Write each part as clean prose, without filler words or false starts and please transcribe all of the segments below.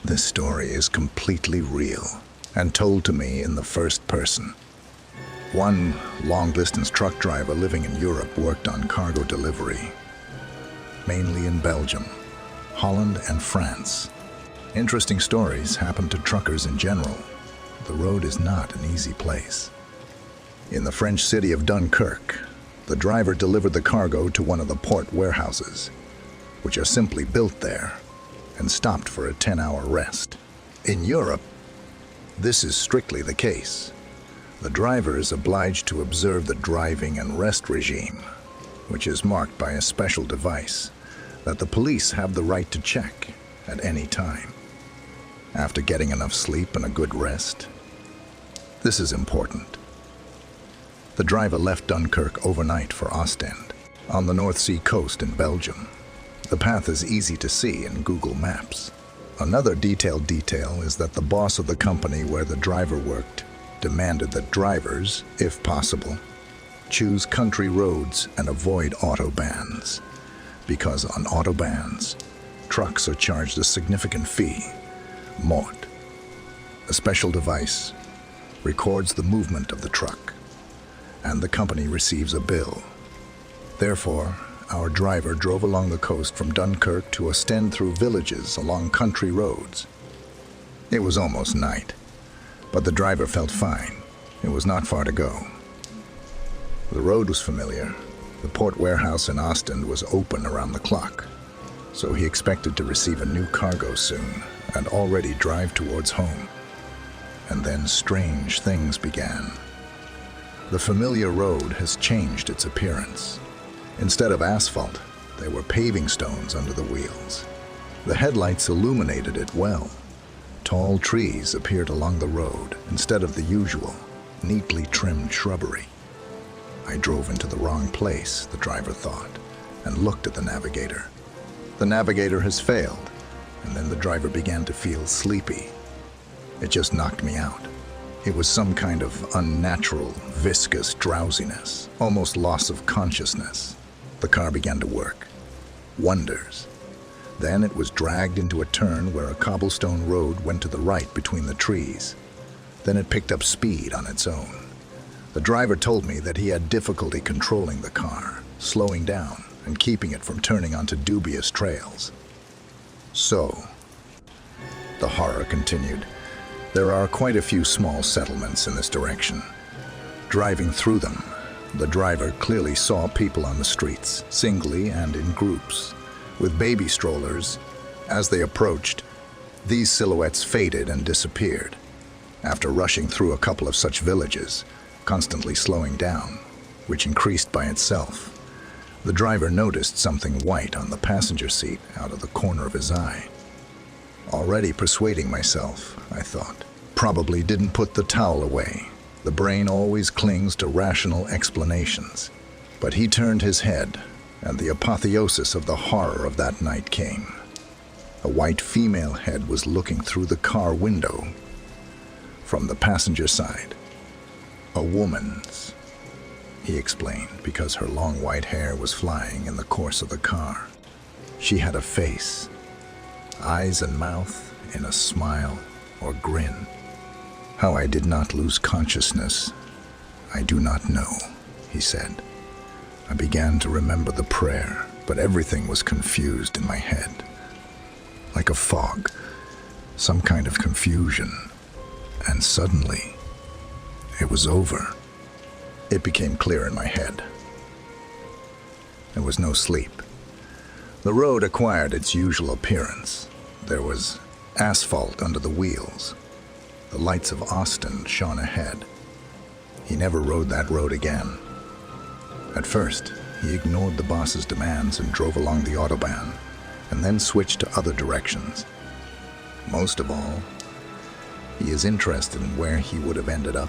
This story is completely real and told to me in the first person. One long-distance truck driver living in Europe worked on cargo delivery, mainly in Belgium, Holland, and France. Interesting stories happen to truckers in general. The road is not an easy place. In the French city of Dunkirk, the driver delivered the cargo to one of the port warehouses, which are simply built there, and stopped for a 10-hour rest. In Europe, this is strictly the case. The driver is obliged to observe the driving and rest regime, which is marked by a special device that the police have the right to check at any time. After getting enough sleep and a good rest, this is important. The driver left Dunkirk overnight for Ostend, on the North Sea coast in Belgium. The path is easy to see in Google Maps. Another detailed detail is that the boss of the company where the driver worked demanded that drivers, if possible, choose country roads and avoid autobahns, because on autobahns, trucks are charged a significant fee, mort. A special device records the movement of the truck, and the company receives a bill. Therefore, our driver drove along the coast from Dunkirk to Ostend through villages along country roads. It was almost night, but the driver felt fine. It was not far to go. The road was familiar. The port warehouse in Ostend was open around the clock, so he expected to receive a new cargo soon and already drive towards home. And then strange things began. The familiar road has changed its appearance. Instead of asphalt, there were paving stones under the wheels. The headlights illuminated it well. Tall trees appeared along the road instead of the usual, neatly trimmed shrubbery. I drove into the wrong place, the driver thought, and looked at the navigator. The navigator has failed, and then the driver began to feel sleepy. It just knocked me out. It was some kind of unnatural, viscous drowsiness, almost loss of consciousness. The car began to work. Wonders. Then it was dragged into a turn where a cobblestone road went to the right between the trees. Then it picked up speed on its own. The driver told me that he had difficulty controlling the car, slowing down and keeping it from turning onto dubious trails. So, the horror continued. There are quite a few small settlements in this direction. Driving through them, the driver clearly saw people on the streets, singly and in groups, with baby strollers. As they approached, these silhouettes faded and disappeared. After rushing through a couple of such villages, constantly slowing down, which increased by itself, the driver noticed something white on the passenger seat out of the corner of his eye. Already persuading myself, I thought. Probably didn't put the towel away. The brain always clings to rational explanations. But he turned his head, and the apotheosis of the horror of that night came. A white female head was looking through the car window from the passenger side. A woman's, he explained, because her long white hair was flying in the course of the car. She had a face, eyes and mouth in a smile or grin. How I did not lose consciousness, I do not know, he said. I began to remember the prayer, but everything was confused in my head. Like a fog, some kind of confusion. And suddenly, it was over. It became clear in my head. There was no sleep. The road acquired its usual appearance. There was asphalt under the wheels. The lights of Ostend shone ahead. He never rode that road again. At first, he ignored the boss's demands and drove along the autobahn, and then switched to other directions. Most of all, he is interested in where he would have ended up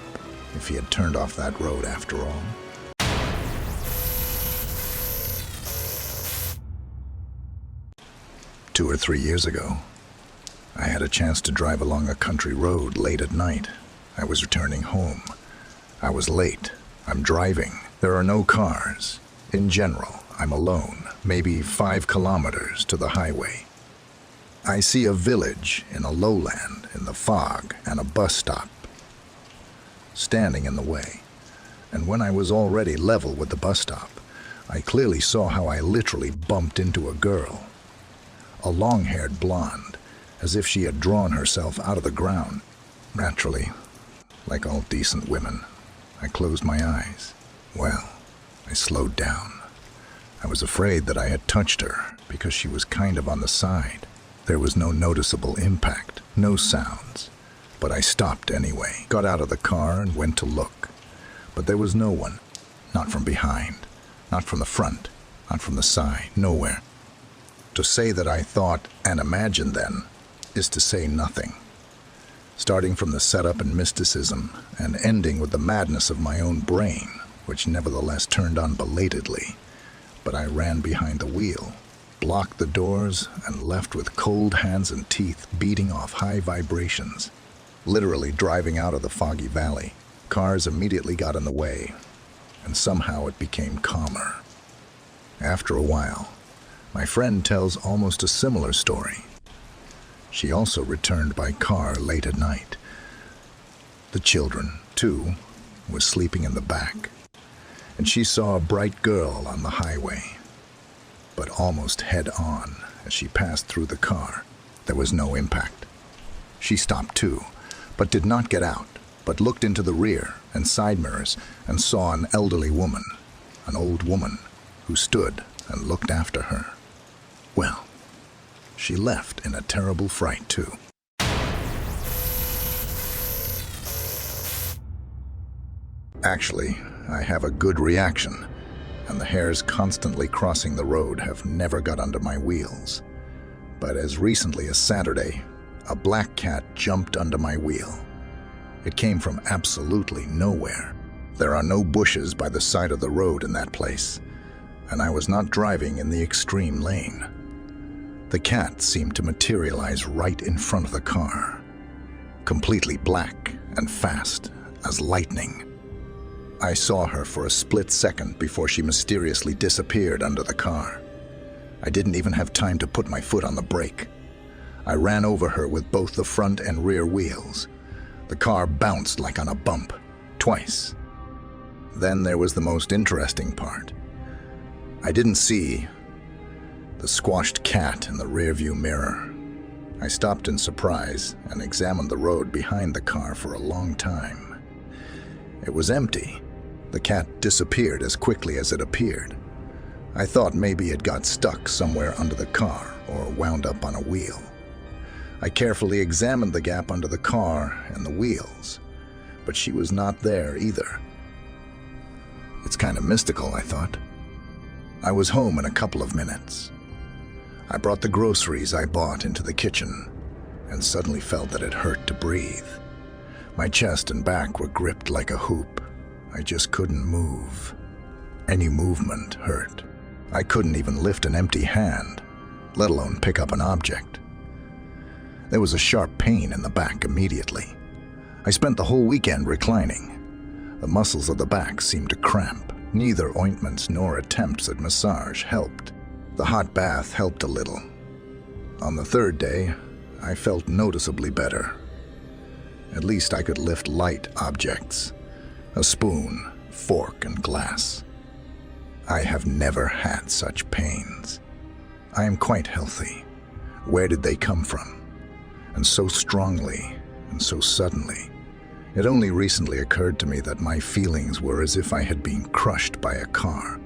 if he had turned off that road after all. Two or 3 years ago, I had a chance to drive along a country road late at night. I was returning home. I was late. I'm driving. There are no cars. In general, I'm alone, maybe 5 kilometers to the highway. I see a village in a lowland in the fog and a bus stop standing in the way. And when I was already level with the bus stop, I clearly saw how I literally bumped into a girl. A long-haired blonde, as if she had drawn herself out of the ground. Naturally, like all decent women, I closed my eyes. Well, I slowed down. I was afraid that I had touched her because she was kind of on the side. There was no noticeable impact, no sounds. But I stopped anyway, got out of the car and went to look. But there was no one. Not from behind, not from the front, not from the side, nowhere. To say that I thought and imagined then is to say nothing. Starting from the setup and mysticism and ending with the madness of my own brain, which nevertheless turned on belatedly. But I ran behind the wheel, blocked the doors, and left with cold hands and teeth beating off high vibrations. Literally driving out of the foggy valley, cars immediately got in the way, and somehow it became calmer. After a while, my friend tells almost a similar story. She also returned by car late at night. The children, too, were sleeping in the back, and she saw a bright girl on the highway. But almost head-on, as she passed through the car, there was no impact. She stopped too, but did not get out, but looked into the rear and side mirrors and saw an elderly woman, an old woman, who stood and looked after her. Well, she left in a terrible fright too. Actually, I have a good reaction, and the hares constantly crossing the road have never got under my wheels. But as recently as Saturday, a black cat jumped under my wheel. It came from absolutely nowhere. There are no bushes by the side of the road in that place, and I was not driving in the extreme lane. The cat seemed to materialize right in front of the car, completely black and fast as lightning. I saw her for a split second before she mysteriously disappeared under the car. I didn't even have time to put my foot on the brake. I ran over her with both the front and rear wheels. The car bounced like on a bump, twice. Then there was the most interesting part. I didn't see the squashed cat in the rearview mirror. I stopped in surprise and examined the road behind the car for a long time. It was empty. The cat disappeared as quickly as it appeared. I thought maybe it got stuck somewhere under the car or wound up on a wheel. I carefully examined the gap under the car and the wheels, but she was not there either. It's kind of mystical, I thought. I was home in a couple of minutes. I brought the groceries I bought into the kitchen and suddenly felt that it hurt to breathe. My chest and back were gripped like a hoop. I just couldn't move. Any movement hurt. I couldn't even lift an empty hand, let alone pick up an object. There was a sharp pain in the back immediately. I spent the whole weekend reclining. The muscles of the back seemed to cramp. Neither ointments nor attempts at massage helped. The hot bath helped a little. On the third day, I felt noticeably better. At least I could lift light objects. A spoon, fork, and glass. I have never had such pains. I am quite healthy. Where did they come from? And so strongly, and so suddenly. It only recently occurred to me that my feelings were as if I had been crushed by a car.